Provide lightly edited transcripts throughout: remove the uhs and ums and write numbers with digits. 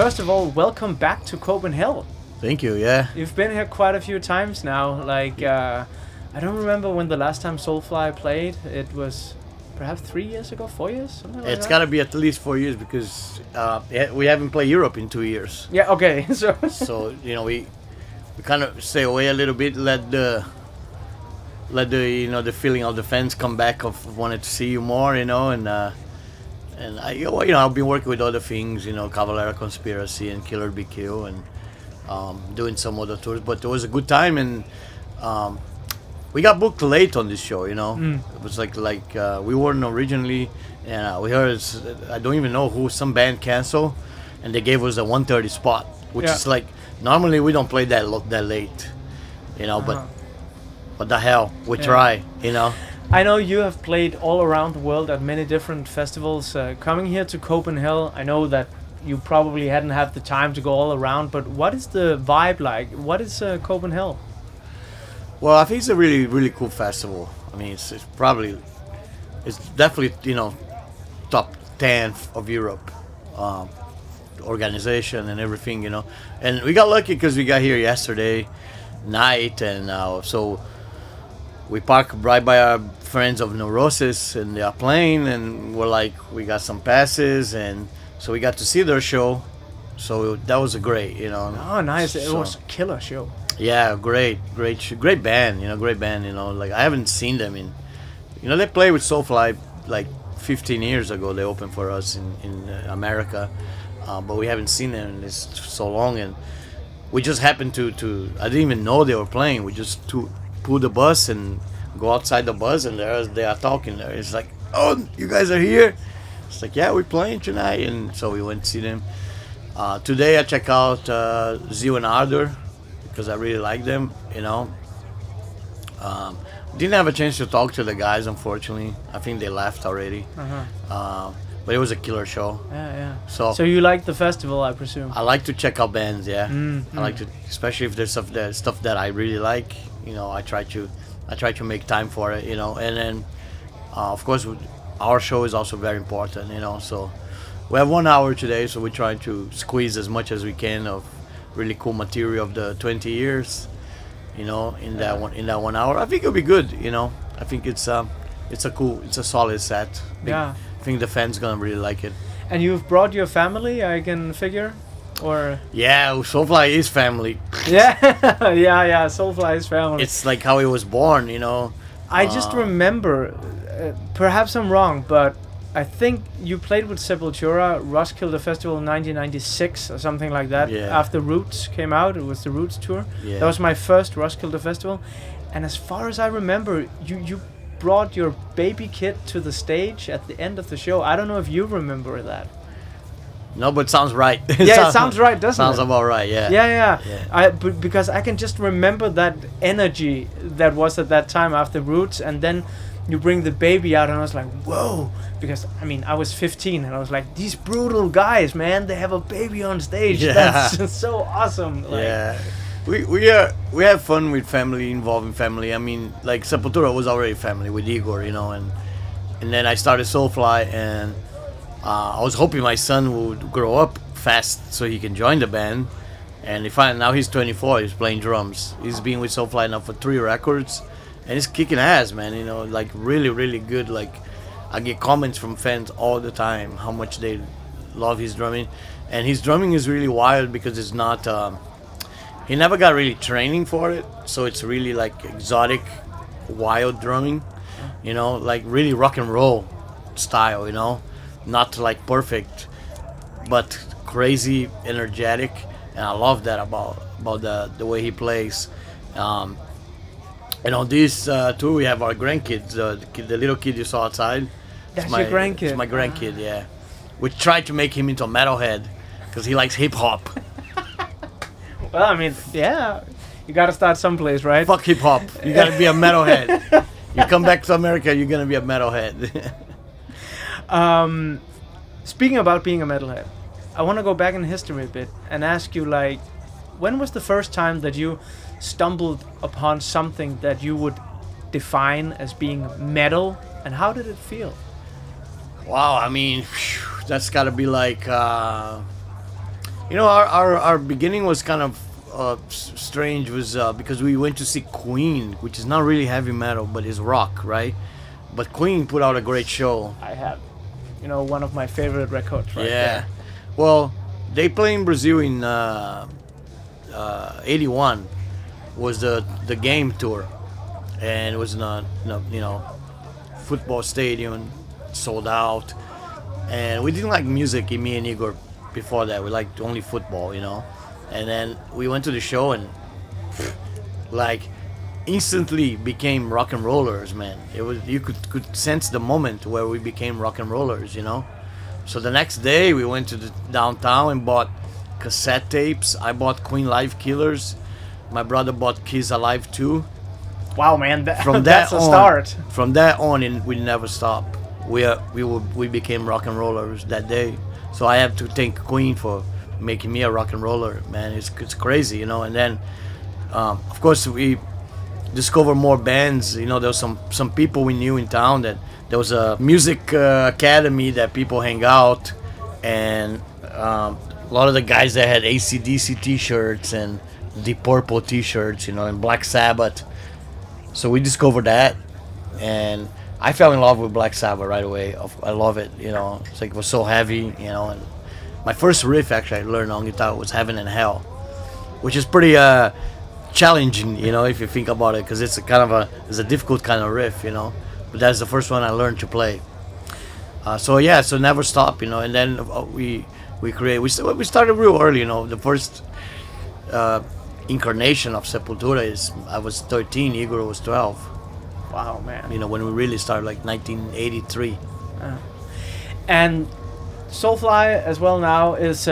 first of all, welcome back to Copenhell. Thank you, yeah. You've been here quite a few times now. Like, I don't remember when the last time Soulfly played. It was perhaps 3 years ago, 4 years? Something like It's that? got to be at least 4 years because we haven't played Europe in 2 years. Yeah, okay. So, you know, we kind of stay away a little bit, let the the feeling of the fans come back of wanting to see you more, you know, and I, I've been working with other things, you know, Cavalera Conspiracy and Killer BQ and doing some other tours, but it was a good time, and we got booked late on this show, you know. It was like we weren't originally, and we heard, I don't even know who, some band canceled, and they gave us a 1:30 spot, which is like, normally we don't play that late, you know, but what the hell, we try, you know. I know you have played all around the world at many different festivals. Coming here to Copenhell, I know that you probably hadn't had the time to go all around, but what is the vibe like? What is Copenhell? Well, I think it's a really, really cool festival. I mean, it's definitely, you know, top 10 of Europe, organization and everything, you know. And we got lucky because we got here yesterday night, and so we parked right by our friends of Neurosis, and they are playing, and we got some passes, and so we got to see their show. So that was great, you know. Oh, nice! It was a killer show. Yeah, great band, you know, great band, you know. Like, I haven't seen them in, you know, they played with Soulfly like 15 years ago. They opened for us in America, but we haven't seen them in this so long, and we just happened to I didn't even know they were playing. We just pull the bus and go outside the bus, and they are talking there. It's like, oh, you guys are here? It's like, yeah, we're playing tonight, and so we went to see them. Today I check out Zeal and Ardor because I really like them, you know. Didn't have a chance to talk to the guys, unfortunately. I think they left already. But it was a killer show. Yeah. So you like the festival, I presume? I like to check out bands, yeah. I like to, especially if there's stuff that I really like, you know. I try to make time for it, you know. And then, of course, our show is also very important, you know. So we have 1 hour today, so we're trying to squeeze as much as we can of really cool material of the 20 years, you know, in that 1 hour. I think it'll be good, you know. I think it's a solid set. Yeah. I think the fans gonna really like it. And you've brought your family, I can figure, or? Yeah, Soulfly is family. Yeah, yeah. Soulfly is family. It's like how he was born, you know. I just remember, perhaps I'm wrong, but I think you played with Sepultura, Roskilde Festival in 1996 or something like that. Yeah. After Roots came out, it was the Roots tour. Yeah. That was my first Roskilde Festival, and as far as I remember, you brought your baby kid to the stage at the end of the show. I don't know if you remember that. No, but it sounds right. Yeah, it sounds right, doesn't it? Sounds about right, yeah. Yeah. Because I can just remember that energy that was at that time after Roots, and then you bring the baby out, and I was like, whoa. Because, I mean, I was 15, and I was like, these brutal guys, man, they have a baby on stage. Yeah. That's just so awesome. Like, yeah. We have fun with family, involving family. I mean, like, Sepultura was already family with Igor, you know, and then I started Soulfly, and I was hoping my son would grow up fast so he can join the band. And now he's 24, he's playing drums. He's been with Soulfly now for 3 records, and he's kicking ass, man, you know, like really, really good. Like, I get comments from fans all the time how much they love his drumming. And his drumming is really wild because it's not, he never got really training for it, so it's really like exotic, wild drumming, you know, like really rock and roll style, you know. Not like perfect, but crazy, energetic, and I love that about the way he plays. And on this tour, we have our grandkids, the little kid you saw outside. That's your grandkid? It's my grandkid, yeah. We tried to make him into a metalhead because he likes hip hop. Well, I mean, yeah, you gotta start someplace, right? Fuck hip hop. You gotta be a metalhead. You come back to America, you're gonna be a metalhead. Speaking about being a metalhead, I want to go back in history a bit and ask you, like, when was the first time that you stumbled upon something that you would define as being metal, and how did it feel? Wow, I mean, that's gotta be like You know, our beginning was kind of strange, was because we went to see Queen, which is not really heavy metal, but is rock, right? But Queen put out a great show. I have, you know, one of my favorite records right Yeah. there. Well, they play in Brazil in '81 was the game tour, and it was in a you know football stadium, sold out, and we didn't like music. Me and Igor before that we liked only football, you know, and then we went to the show and like instantly became rock and rollers, man. It was you could sense the moment where we became rock and rollers, you know. So the next day we went to the downtown and bought cassette tapes. I bought Queen Live Killers. My brother bought Kiss Alive 2. Wow, man, From that's that a on, start. From that on, and we never stopped. We became rock and rollers that day. So I have to thank Queen for making me a rock and roller, man. It's crazy, you know. And then, of course, we discover more bands. You know, there was some people we knew in town that there was a music academy that people hang out, and a lot of the guys that had AC/DC T-shirts and Deep Purple T-shirts, you know, and Black Sabbath. So we discovered that, and I fell in love with Black Sabbath right away. I love it, you know. It's like it was so heavy, you know. And my first riff actually I learned on guitar was Heaven and Hell, which is pretty challenging, you know, if you think about it, because it's a kind of it's a difficult kind of riff, you know. But that's the first one I learned to play. So yeah, so never stop, you know. And then we started real early, you know. The first incarnation of Sepultura is I was 13, Igor was 12. Wow, man. You know, when we really started, like 1983. And Soulfly as well now is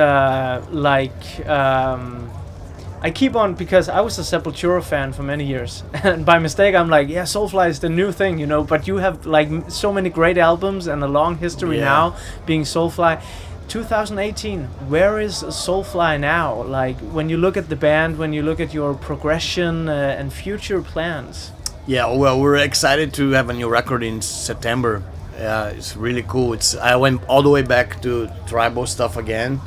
I keep on, because I was a Sepultura fan for many years, and by mistake I'm like, yeah, Soulfly is the new thing, you know. But you have like so many great albums and a long history now being Soulfly. 2018, where is Soulfly now? Like when you look at the band, when you look at your progression and future plans. Yeah, well, we're excited to have a new record in September. It's really cool. I went all the way back to tribal stuff again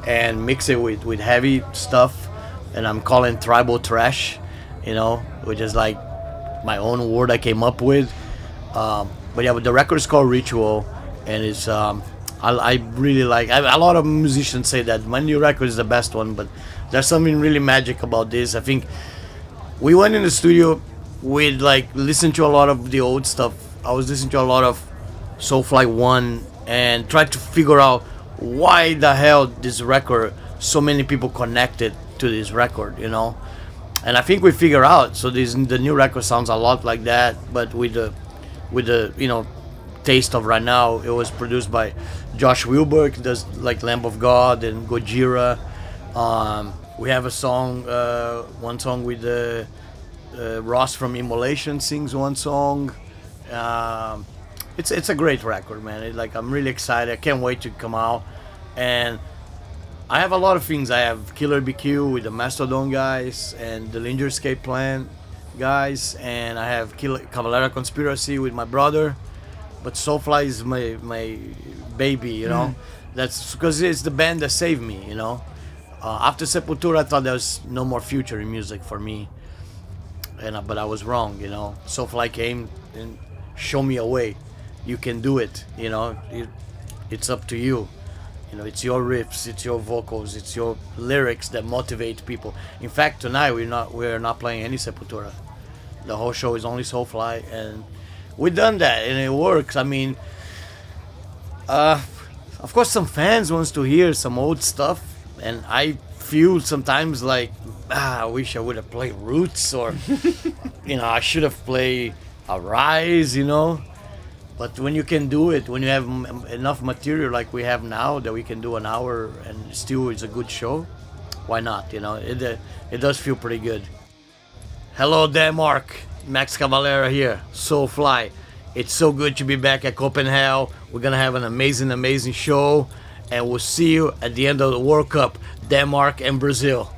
and mix it with heavy stuff, and I'm calling tribal trash, you know, which is like my own word I came up with. But yeah, but the record is called Ritual, and it's I really like. A lot of musicians say that my new record is the best one, but there's something really magic about this. I think we went in the studio. We'd like listen to a lot of the old stuff. I was listening to a lot of Soulfly 1 and tried to figure out why the hell this record, so many people connected to this record, you know. And I think we figure out. So the new record sounds a lot like that, but with the you know taste of right now. It was produced by Josh Wilburg, does like Lamb of God and Gojira. We have a song, one song with Ross from Immolation sings one song. It's a great record, man. I'm really excited. I can't wait to come out. And I have a lot of things. I have Killer BQ with the Mastodon guys and the Linger Escape Plan guys, and I have Cavalera Conspiracy with my brother. But Soulfly is my baby, you know. That's because it's the band that saved me, you know. After Sepultura, I thought there was no more future in music for me, but I was wrong, you know. Soulfly came and showed me a way. You can do it, you know. It's up to you. You know, it's your riffs, it's your vocals, it's your lyrics that motivate people. In fact, tonight we're not playing any Sepultura. The whole show is only Soulfly, and we've done that, and it works. I mean, of course, some fans wants to hear some old stuff, and I feel sometimes like, I wish I would have played Roots, or you know, I should have played Arise, you know. But when you can do it, when you have enough material like we have now that we can do an hour and still it's a good show, why not? You know, it does feel pretty good. Hello, Denmark. Max Cavalera here, Soulfly. It's so good to be back at Copenhell. We're gonna have an amazing show, and we'll see you at the end of the World Cup, Denmark and Brazil.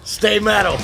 Stay metal.